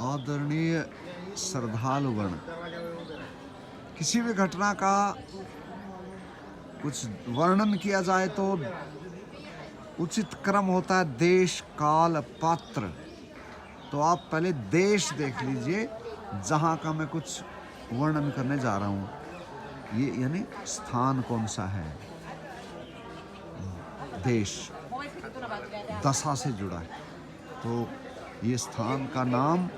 आदरणीय श्रद्धालुगण, किसी भी घटना का कुछ वर्णन किया जाए तो उचित क्रम होता है देश, काल, पात्र। तो आप पहले देश देख लीजिए जहाँ का मैं कुछ वर्णन करने जा रहा हूँ। ये यानी स्थान कौन सा है। देश दशा से जुड़ा है। तो ये स्थान का नाम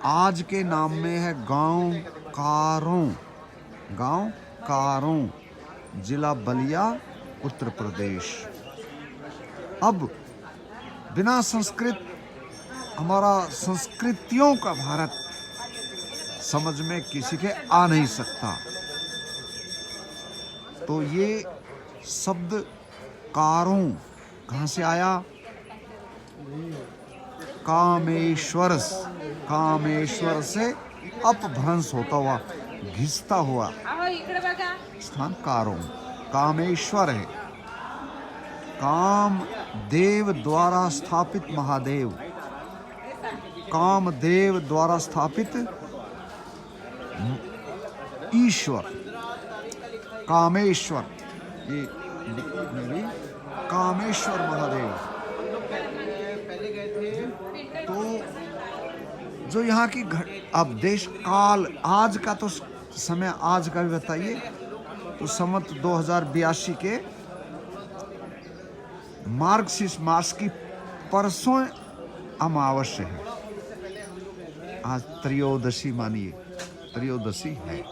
आज के नाम में है गांव कारों। गांव कारों, जिला बलिया, उत्तर प्रदेश। अब बिना संस्कृत, हमारा संस्कृतियों का भारत समझ में किसी के आ नहीं सकता। तो ये शब्द कारों कहाँ से आया? कामेश्वर से अपभ्रंश होता हुआ, घिसता हुआ स्थान कारों। कामेश्वर है, काम देव द्वारा स्थापित महादेव, कामदेव द्वारा स्थापित ईश्वर, कामेश्वर। ये मेरी कामेश्वर महादेव। तो जो यहाँ की अब देश काल, आज का तो समय, आज का भी बताइए। तो संवत 2082 के मार्गशीर्ष मास की परसों अमावस्या है। आज त्रयोदशी मानिए, त्रयोदशी है।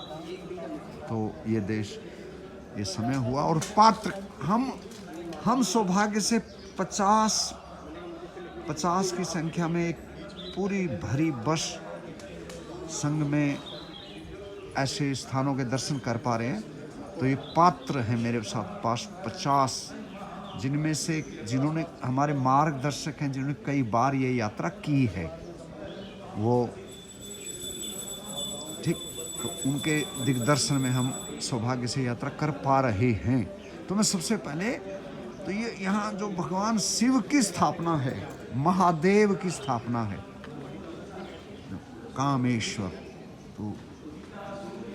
तो ये देश, ये समय हुआ। और पात्र, हम सौभाग्य से 50 की संख्या में एक पूरी भरी बस संघ में ऐसे स्थानों के दर्शन कर पा रहे हैं। तो ये पात्र हैं मेरे साथ पास 50, जिनमें से जिन्होंने हमारे मार्गदर्शक हैं, जिन्होंने कई बार ये यात्रा की है। वो ठीक, तो उनके दिग्दर्शन में हम सौभाग्य से यात्रा कर पा रहे हैं। तो मैं सबसे पहले तो ये यहाँ जो भगवान शिव की स्थापना है, महादेव की स्थापना है, कामेश्वर। तो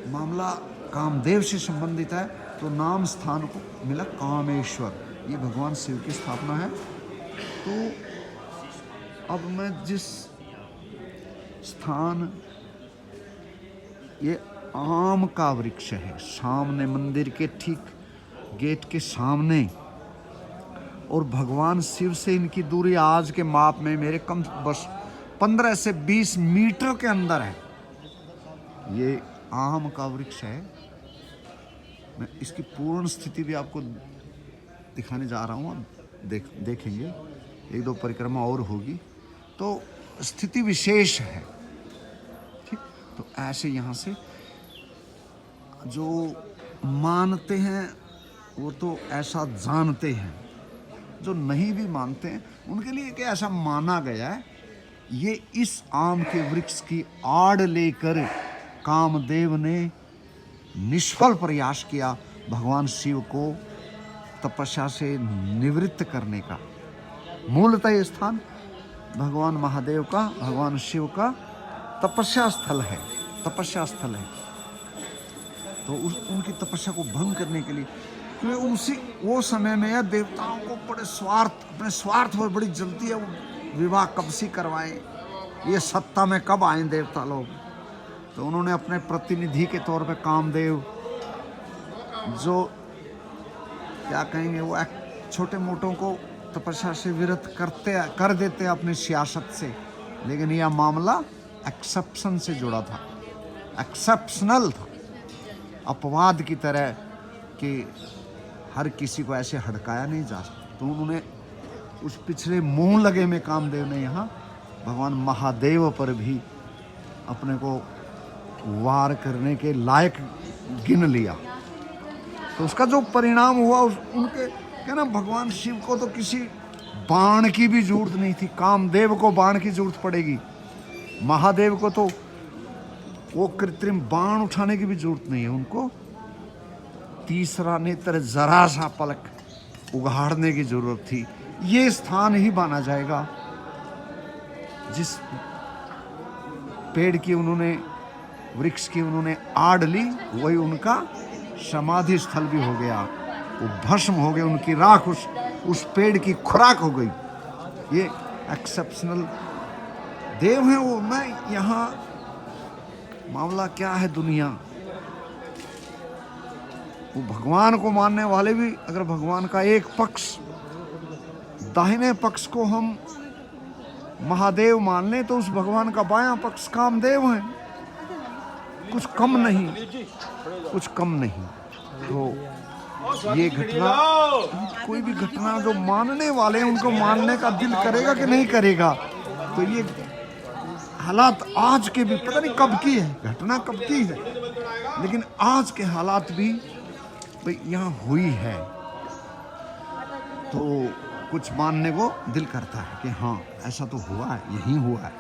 मामला कामदेव से संबंधित है, तो नाम स्थान को मिला कामेश्वर। ये भगवान शिव की स्थापना है। तो अब मैं जिस स्थान, ये आम का वृक्ष है, सामने मंदिर के ठीक गेट के सामने। और भगवान शिव से इनकी दूरी आज के माप में मेरे कम बस 15 से 20 मीटर के अंदर है। ये आम का वृक्ष है। मैं इसकी पूर्ण स्थिति भी आपको दिखाने जा रहा हूँ। देखेंगे, 1-2 परिक्रमा और होगी तो स्थिति विशेष है। ठीक, तो ऐसे यहाँ से जो मानते हैं वो तो ऐसा जानते हैं, जो नहीं भी मानते हैं उनके लिए कि ऐसा माना गया है। ये इस आम के वृक्ष की आड़ लेकर कामदेव ने निष्फल प्रयास किया भगवान शिव को तपस्या से निवृत्त करने का। मूलतः ये स्थान भगवान महादेव का, भगवान शिव का तपस्या स्थल है, तपस्या स्थल है। तो उनकी तपस्या को भंग करने के लिए, क्योंकि उसी वो समय में यह देवताओं को बड़े अपने स्वार्थ पर बड़ी जल्दी है। वो विवाह कब से करवाएं, ये सत्ता में कब आए देवता लोग। तो उन्होंने अपने प्रतिनिधि के तौर पे कामदेव, जो क्या कहेंगे, वो छोटे मोटों को तपस्या से विरत कर देते अपनी सियासत से। लेकिन यह मामला एक्सेप्शन से जुड़ा था, एक्सेप्शनल था, अपवाद की तरह कि हर किसी को ऐसे हड़काया नहीं जा सकता। तो उन्होंने उस पिछले मुंह लगे में कामदेव ने यहाँ भगवान महादेव पर भी अपने को वार करने के लायक गिन लिया। तो उसका जो परिणाम हुआ, उनके कहना, भगवान शिव को तो किसी बाण की भी जरूरत नहीं थी। कामदेव को बाण की जरूरत पड़ेगी, महादेव को तो वो कृत्रिम बाण उठाने की भी जरूरत नहीं है। उनको तीसरा नेत्र, जरा सा पलक उगाड़ने की जरूरत थी। ये स्थान ही माना जाएगा जिस पेड़ की उन्होंने, वृक्ष की उन्होंने आड़ ली, वही उनका समाधि स्थल भी हो गया। वो भस्म हो गए, उनकी राख उस पेड़ की खुराक हो गई। ये एक्सेप्शनल देव हैं वो। मैं यहाँ मामला क्या है, दुनिया वो भगवान को मानने वाले भी, अगर भगवान का एक पक्ष, दाहिने पक्ष को हम महादेव मान लें, तो उस भगवान का बायां पक्ष कामदेव है। कुछ कम नहीं, कुछ कम नहीं। तो ये घटना, कोई भी घटना जो मानने वाले हैं उनको मानने का दिल करेगा कि नहीं करेगा। तो ये हालात आज के भी, पता नहीं कब की है घटना, कब की है, लेकिन आज के हालात भी भाई यहाँ हुई है। तो कुछ मानने को दिल करता है कि हाँ ऐसा तो हुआ है, यही हुआ है।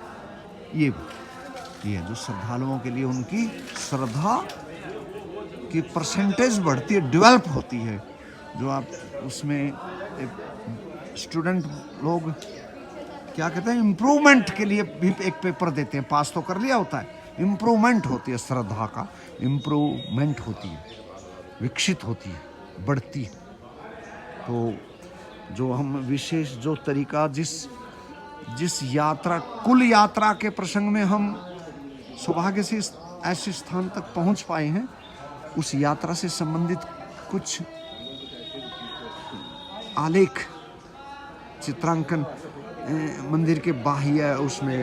ये जो श्रद्धालुओं के लिए उनकी श्रद्धा की परसेंटेज बढ़ती है, डेवलप होती है। जो आप उसमें स्टूडेंट लोग क्या कहते हैं, इम्प्रूवमेंट के लिए भी एक पेपर देते हैं, पास तो कर लिया होता है, इम्प्रूवमेंट होती है, श्रद्धा का इम्प्रूवमेंट होती है, विकसित होती है, बढ़ती है। तो जो हम विशेष जो तरीका, जिस यात्रा, कुल यात्रा के प्रसंग में हम सौभाग्य से ऐसे स्थान तक पहुंच पाए हैं, उस यात्रा से संबंधित कुछ आलेख, चित्रांकन मंदिर के बाह्य उसमें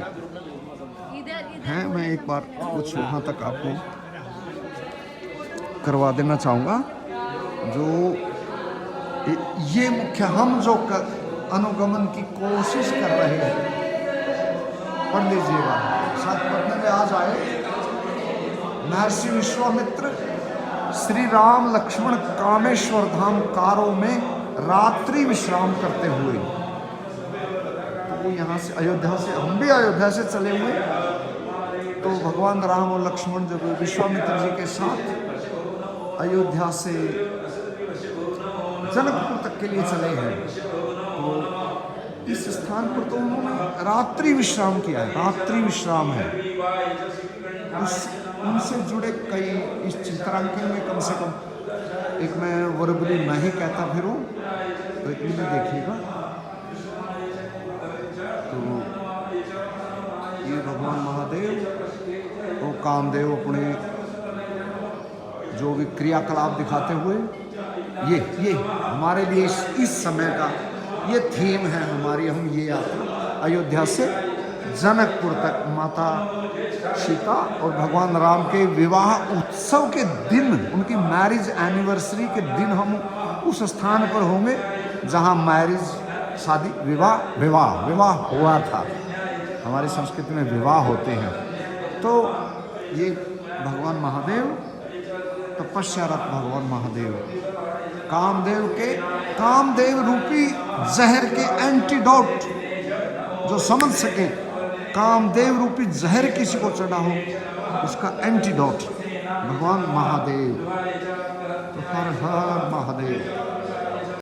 है। मैं एक बार कुछ वहाँ तक आपको करवा देना चाहूँगा। जो ये मुख्य हम जो अनुगमन की कोशिश कर रहे हैं, पढ़ लीजिएगा, शायद पढ़ने में आज आए। महर्षि विश्वामित्र श्री राम लक्ष्मण कामेश्वर धाम कारों में रात्रि विश्राम करते हुए, तो वो यहाँ से अयोध्या से, हम भी अयोध्या से चले हुए, तो भगवान राम और लक्ष्मण जब विश्वामित्र जी के साथ अयोध्या से जनकपुर तक के लिए चले हैं, तो इस स्थान पर तो उन्होंने रात्रि विश्राम किया है। रात्रि विश्राम है, उनसे जुड़े कई, इस चित्रांकन में कम से कम एक, मैं वर्बली मैं ही कहता फिरूं, तो एक भी देखिएगा। तो ये भगवान महादेव और कामदेव अपने जो भी क्रियाकलाप दिखाते हुए, ये हमारे लिए इस समय का ये थीम है हमारी। हम ये यात्रा अयोध्या से जनकपुर तक, माता सीता और भगवान राम के विवाह उत्सव के दिन, उनकी मैरिज एनिवर्सरी के दिन हम उस स्थान पर होंगे जहां मैरिज, शादी, विवाह हुआ था। हमारी संस्कृति में विवाह होते हैं। तो ये भगवान महादेव, तपस्यारत भगवान महादेव, कामदेव रूपी जहर के एंटीडोट, जो समझ सके कामदेव रूपी जहर किसी को चढ़ा हो, उसका एंटीडोट भगवान महादेव। तो हर हर महादेव।